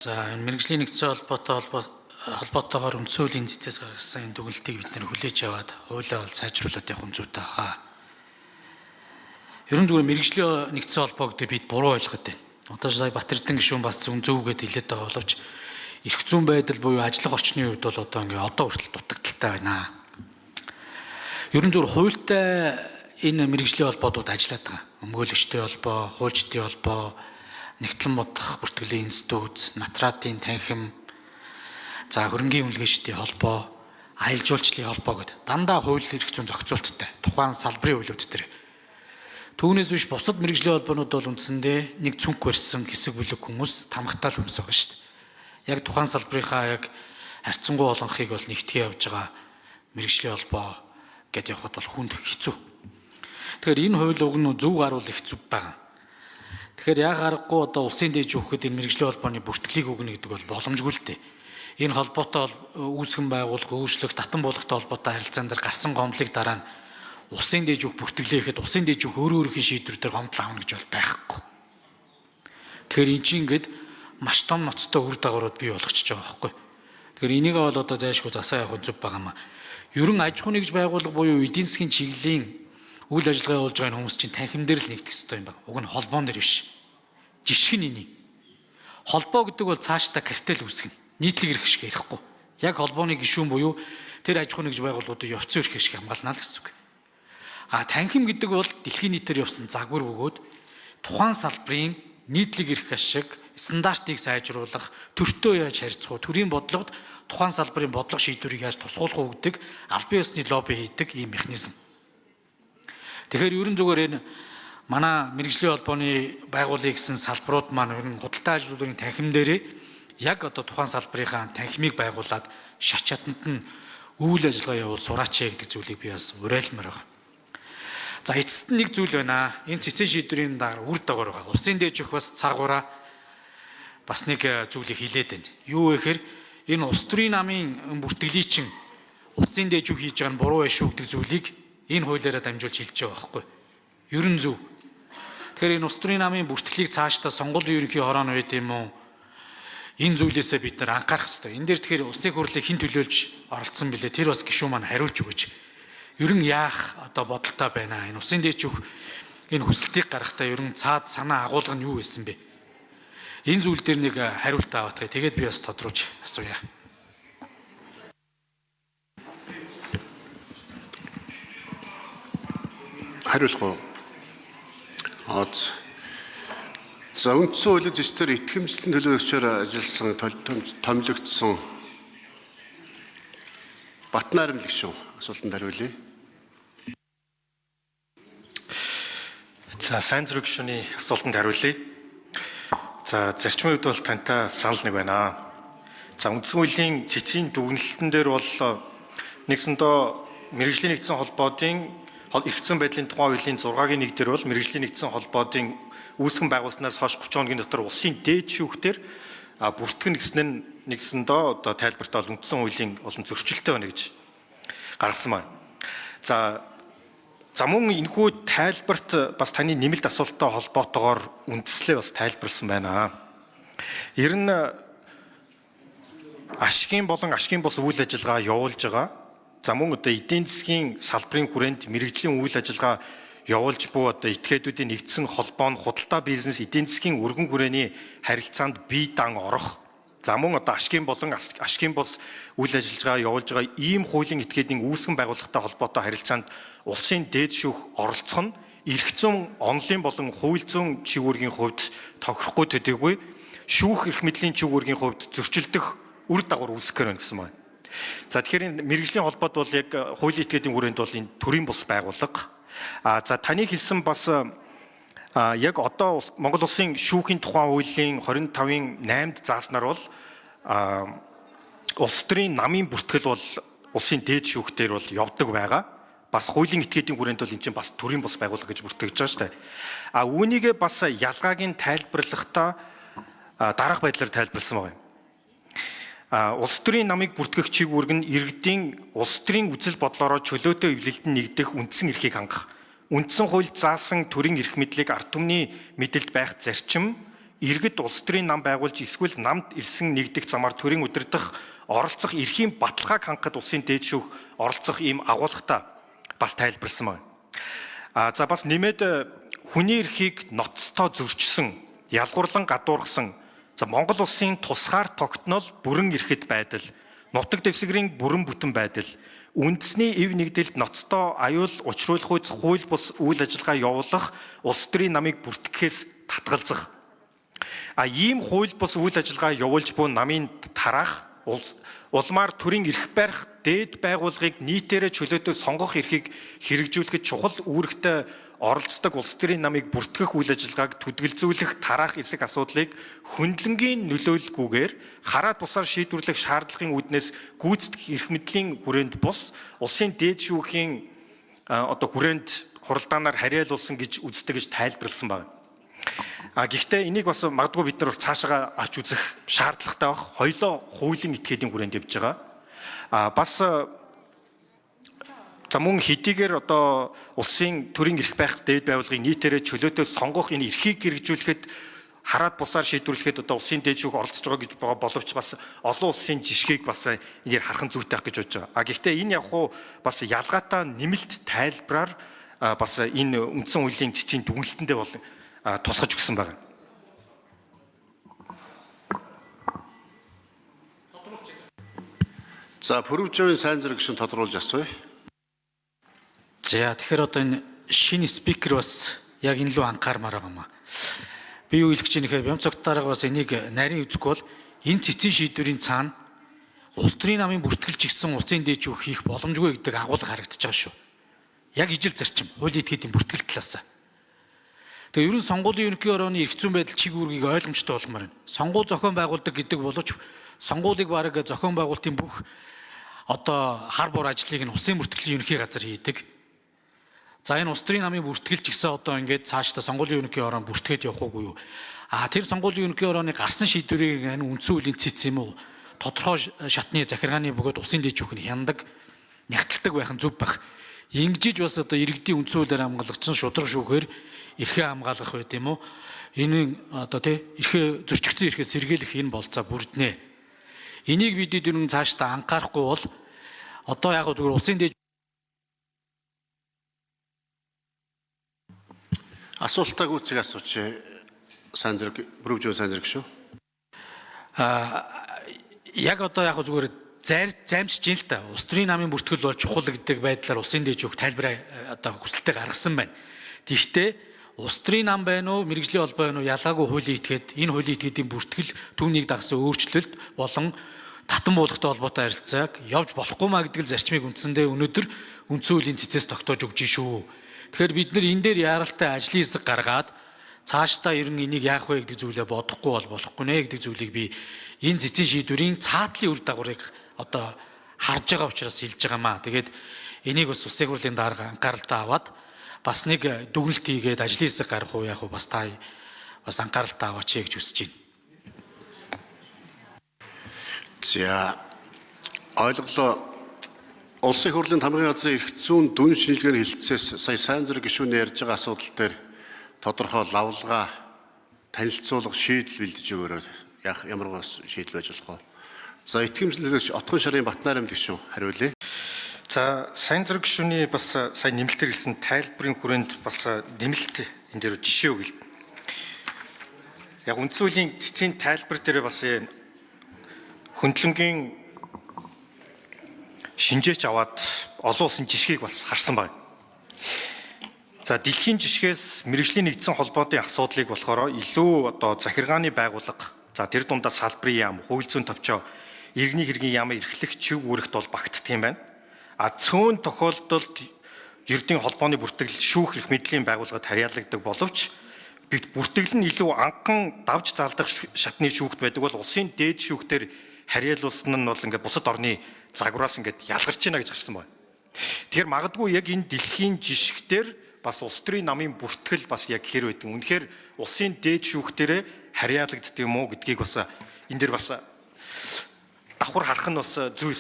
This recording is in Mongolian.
За мэрэгжлийн нэгдсэн холбоотойгоор үндсэн хуулийн цэцээс гаргасан энэ дүгнэлтийг бид нэр хүлээж аваад хуулиа бол сайжруулад явах нь зүйтэй хаа. Ерөн зүгээр мэрэгжлийн нэгдсэн холбоо гэдэг бид буруу ойлгоод байна. Одоо сая Батэрдэн гишүүн бас зөвгээд хэлээд байгаа боловч эрх зүйн байдал буюу ажиллах орчны хувьд бол одоо ингээ одоо хүртэл дутагдaltaй байна. Ерөн зүгээр хуультай энэ мэрэгжлийн холбоодууд ажиллаад байгаа. Өмгөөлөгчтэй холбоо, хуульчдын холбоо, нэгтлэн бодох бүртгэлийн институт, Натратын танхим, за хөрөнгийн үнэлгээчдийн холбоо, аялал жуулчлалын холбоо гэдэг дандаа хууль эрх зүйн зохицуулттай тухайн салбарын хуулиуд дээр. Түүнээс биш бусад мэрэгжлийн холбоонууд бол үндсэндээ нэг цүнх барьсан хэсэг бүлэг хүмүүс тамхтаал хүмүүс байгаа шүү дээ. Яг тухайн салбарынхаа яг харьцангуй олонхыг бол нэгтгэе явж байгаа мэрэгжлийн холбоо гэдээ явахд бол хүнд хэцүү. Тэгэхээр энэ хууль уг нь зөв гарвал их зүв байгаа. Тэгэхээр яг аргагүй одоо улсын дээд хүүхэд энэ мэрэгжлийн холбооны бүртгэлийг өгнө гэдэг бол боломжгүй л дээ. Энэ холбоотой үүсгэн байгуулах, өөрчлөх, татан буулгатай холбоотой харилцаан дээр гарсан гомдлыг дараа нь улсын дээд хүүх бүртгэлээхэд улсын дээд хүүх өөрийнхөө шийдвэр дээр гомдол авна гэж бол байхгүй. Тэгэхээр энэ чинь ингээд маш том ноцтой үр дагаврууд бий болгочихж байгаа байхгүй. Тэгэхээр энийг бол одоо зайлшгүй засаа явах зүв байгаамаа. Ерөн аж ахуйн нэгж байгууллага буюу эдийн засгийн чиглэлийн үйл ажиллагаа явуулж байгаа хүмүүс чинь танхим дээр л нэгдэх ёстой юм байна. Уг нь холбоон дээр биш. Жишг нь энийг. Холбоо гэдэг бол цаашдаа картел үүсгэнэ. Нийтлэг эрх шиг ярихгүй. Яг холбооны гишүүн буюу тэр аж ахуйн нэгж байгууллагуудын явцын эрх шиг хамгаална л гэсэн үг. Танхим гэдэг бол дэлхийн нийтээр явсан загвар бөгөөд тухайн салбарын нийтлэг эрх ашиг, стандартыг сайжруулах, төртөө яаж харьцах, төрийн бодлогод тухайн салбарын бодлого шийдвэрийг яаж тусгуулах гэдэг албан ёсны лобби хийдэг ийм механизм. Тэгэхээр ерөн зүгээр энэ манай мэрэгжлийн холбооны байгуулъя гэсэн салбарууд маань ерөн худалдаа ажилуулгын танхим дээрээ яг одоо тухайн салбарынхаа танхимыг байгуулад шат чатанд нь үйл ажиллагаа явуул сураач гэдэг зүйлийг би бас уриалмаар байгаа. За эцэст нь нэг зүйл байна. Энэ цэцэн шийдвэрийн дараа үр дагавар байгаа. Улсын дээд зүг бас цаагаараа бас нэг зүйлийг хэлээд байна. Юу вэ гэхээр энэ улс төрийн намын бүртгэлийг чинь улсын дээд зүг хийж байгаа нь буруу байшгүй гэдэг зүйлийг энэ хуулиараа дамжуулж хэлж байгаа байхгүй. Ерөн зөв. Тэгэхээр энэ улс төрийн намын бүртгэлийг цаашдаа сонгуулийн ерөнхий хорооно байд юм уу? Энэ зүйлээсээ бид нар анхаарах хэрэгтэй. Энэ дээр тэгэхээр улсын хурлыг хэн төлөөлж оролцсон бэлээ? Тэр бас гишүүн маань хариулж өгөөч. Ерөн яах одоо бодолтой байна. Энэ улсын дээд зүг энэ хүсэлтийг гаргахдаа ерөн цаад санаа агуулга нь юу байсан бэ? Энэ зүйл дээр нэг хариулт аваадах. Тэгээд би бас тодруулж асууя. Хариулах уу? За үндсэн хуулийн зэчтэр итгэмжлэлийн төлөөлөгчөөр ажилласан томилогдсон Батнайрамл гишүүн асуултанд хариулъя. За сайн зүрх гишүүний асуултанд хариулъя. За зарчмын үед бол тантай санал нэг байна. За үндсэн хуулийн цэцгийн дүгнэлтэн дээр бол нэгсэндөө мэрэгжлийн нэгдсэн холбоодын эрх зүйн байдлын тухай хуулийн 6-гийн 1 дээр бол мэрэгжлийн нэгдсэн холбоодын үүсгэн байгуулснаас хойш 30 хоногийн дотор улсын дээд шүүхтэр бүртгэн нэгсэндөө одоо тайлбартаа үндсэн хуулийн олон зөрчилтэй байна гэж гаргасан байна. За мөн энэхүү тайлбарт бас таны нэмэлт асуулттай холбоотойгоор үндслээ бас тайлбарлсан байна. Ер нь ашигын болон ашигын бус үйл ажиллагаа явуулж байгаа. За мөн одоо эдийн засгийн салбарын хүрээнд мэрэгжлийн үйл ажиллагаа явуулж буй одоо этгээдүүдийн нэгдсэн холбоо нь худалдаа бизнес эдийн засгийн өргөн хүрээний харилцаанд бие дан орох. За мөн одоо ашигын болон ашигын бус үйл ажиллагаа явуулж байгаа ийм хуулийн этгээдийн үүсгэн байгууллагатай холбоотой харилцаанд улсын дээд шүүх оролцох нь эрх зүйн онлын болон хууль зүйн чиг үүргийн хувьд тохирохгүй төдийгүй шүүх эрх мэдлийн чиг үүргийн хувьд зөрчилдөх үр дагавар үүсгэхээр байна гэсэн байна. За тэгэхээр энэ мэрэгжлийн холбоод бол яг хуулийн этгээдийн хүрээнд бол энэ төрийн бус байгууллага. За таны хэлсэн бас яг одоо Монгол улсын шүүхийн тухай хуулийн 25-ын 8-д зааснаар бол улс төрийн намын бүртгэл бол улсын дээд шүүхтэр бол явдаг байгаа. Бас хуулийн этгээдийн хүрээнд бол энэ чинь бас төрийн бус байгууллага гэж бүртгэж байгаа шүү дээ. Үүнийгээ бас ялгааг нь тайлбарлахдаа дараах байдлаар тайлбарласан байна. Улс төрийн намыг бүртгэх чиг үүрэг нь иргэдийн улс төрийн үзэл бодлороо чөлөөтэй эвлэлд нь нэгдэх үндсэн эрхийг хангах. Үндсэн хуульд заасан төрийн эрх мэдлийг ард түмний мэдэлд байх зарчим иргэд улс төрийн нам байгуулж эсвэл намд ирсэн нэгдэх замаар төрийн удирдах оролцох эрхийн баталгааг хангахад улсын дээд шүүх оролцох ийм агуулгатай бас тайлбарлсан байна. За бас нэмээд хүний эрхийг ноцтой зөрчсөн, ялгуурлан гадуургасан, за Монгол улсын тусгаар тогтнол бүрэн эрхэт байдал, нутаг дэвсгэрийн бүрэн бүтэн байдал, үндэсний эв нэгдэлд ноцтой аюул учруулах үз хууль бус үйл ажиллагаа явуулах улс төрийн намыг бүртгэхээс татгалзах. Ийм хууль бус үйл ажиллагаа явуулж буй намын тараах, улмаар төрийн эрх барих дээд байгууллагыг нийтээрээ чөлөөтэй сонгох эрхийг хэрэгжүүлэхэд чухал үүрэгтэй оролцдог улс төрийн намыг бүртгэх үйл ажиллагааг төдөлзүүлэх тараах эсэх асуудлыг хөндлөнгийн нөлөөлөлгүйгээр хараа тусаар шийдвэрлэх шаардлагын үүднээс гүйцэтгэх эрх мэдлийн хүрээнд бус улсын дээд шүүхийн хүрээнд хуралдаанаар хариалуулсан гэж үздэг гэж тайлбарласан байна. Гэхдээ энийг бас магадгүй бид нар бас цаашаа авч үзэх шаардлагатай байх. Хоёлоо хуулийн этгээдийн хүрээнд явж байгаа. Бас за мөн хэдийгээр улсын төрийн эрх байх дээд байгууллагын нийтээрээ чөлөөтэй сонгох энэ эрхийг хэрэгжүүлэхэд хараад бусаар шийдвэрлэхэд улсын дээд шүүх оролцож байгаа гэж байгаа боловч бас олон улсын жишгийг бас энээр харах зүйтэй байх гэж бодож байгаа. Гэхдээ энэ бас ялгаатай нэмэлт тайлбараар бас энэ үндсэн хуулийн цэцгийн дүгнэлтэндээ бол тусгаж өгсөн байна. За Пүрэвжавын сайн зэрэг гишүүн тодруулж асууя. За тэгэхээр энэ шинэ спикер бас яг энэ лөө анхаармаар байгаа юм аа. Би юу хэлэх гэж нэхэ Бямцогт дарга бас энийг нарийн үзэх бол энэ цэцэн шийдвэрийн цаана улс төрийн намын бүртгэлж гисэн улсын дээд шүүх хийх боломжгүй гэдэг агуулга харагдаж байгаа шүү. Яг ижил зарчим хуулийн этгээдийн бүртгэл талаас. Тэгээ ерөн сонгуулийн ерөнхий орооны эрх зүйн байдал чиг үүргийг ойлгомжтой болмоор байна. Сонгуул зохион байгуулдаг гэдэг боловч сонгуулийг бараг зохион байгуулалтын бүх хар бор ажлыг нь улсын бүртгэлийн ерөнхий газар хийдэг. За энэ улс төрийн намын бүртгэлж гисэн ингээд цаашдаа сонгуулийн ерөнхий орон бүртгээд явах уугүй юу? Тэр сонгуулийн ерөнхий орооны гарсан шийдвэрийг үндсэн хуулийн цэц юм уу? Тодорхой шатны захиргааны бөгөөд улсын дээд шүүх нь хяндаг, нягталдаг байх нь зөв байх. Ингэж бас иргэдийн үндсэн хуулиар хамгаалагдсан шудраг шүүхээр эрхээ хамгаалах байт юм уу? Энэ эрхээ зөрчигдсөн эрхээ сэргийлэх энэ болцоо бүрднэ. Энийг бид дөрөв цаашдаа анхаарахгүй бол яг зүгээр улсын дээд Асуултаа гүйцээг асууч. Сайн зэрэг Пүрэвжавын сайн зэрэг шүү. Яг зүгээр займсж ин л та. Улс төрийн намын бүртгэл бол чухал гэдэг байдлаар улсын дээд шүүх тайлбараа хүсэлтэд гаргасан байна. Тэгэхдээ улс төрийн нам байна уу, мэргэжлийн холбоо байна уу, ялгаагүй хуулийн этгээд энэ хуулийн этгээдийн бүртгэл түүнийг дагсан өөрчлөлт болон татан буулгатай холбоотой харилцааг явж болохгүй маа гэдэг л зарчмыг үндсэндээ өнөөдөр үндсэн хуулийн цэцээс тогтоож өгч шүү. Тэгэхээр бид нар энэ дээр яаралтай ажлын хэсэг гаргаад цаашдаа ер нь энийг яах вэ гэдэг зүйлээ бодохгүй бол болохгүй нэ гэдэг зүйлийг би энэ цэцэн шийдвэрийн цаатлын үр дагаврыг харж байгаа учраас хэлж байгаамаа. Тэгээд энийг бас улсын хурлын дарга анхааралтай аваад бас нэг дүгнэлт хийгээд ажлын хэсэг гарах уу яах вэ бас та бас анхааралтай аваач гэж хүсэж байна. За ойлголоо. Улсын хурлын тамгын газрын эрх зүйн дүн шинжилгээний хэлэлцээс сая сайн зэрэг гишүүн ярьж байгаа асуудал дээр тодорхой лавлгаа танилцуулах шийдэл бэлдэж өгөөрэй. Ямар бас шийдэл байж болох вэ? За итгэмжлэгч Отгон шарын Батнайрамд гишүүн хариулъя. За сайн зэрэг гишүүний бас сая нэмэлтээр хэлсэн тайлбарын хүрээнд бас нэмэлт энэ дээр жишээ өгье. Яг үндсэн хуулийн цэцгийн тайлбар дээр бас хөндлөнгийн шинжээч аваад олон улсын жишгийг бас харсан байна. За дэлхийн жишгээс мэргэжлийн нэгдсэн холбооны асуудлыг болохоор илүү захиргааны байгууллага, за тэр дундаа салбарын яам, хууль зүйн товчоо, иргэний хэргийн яамыг эрхлэх чив үүрэгт бол багтдаг юм байна. Цөөн тохиолдолд ердийн холбооны бүртгэл шүүх эрх мэдлийн байгууллагад харьяалагддаг боловч бид бүртгэл нь илүү анхан давж залдах шатны шүүхт байдаг бол улсын дээд шүүхтэр харьяалуулсан нь бол ингээд бусад орны загвараас ингээд ялгарч байна гэж гарсан байна. Тэгэхээр магадгүй яг энэ дэлхийн жишгтэр бас улс төрийн намын бүртгэл бас яг хэр байдаг. Үнэхээр улсын дээд шүүхтэрээ харьяалагддаг юм уу гэдгийг бас энэ дээр бас давхар харах нь бас зүй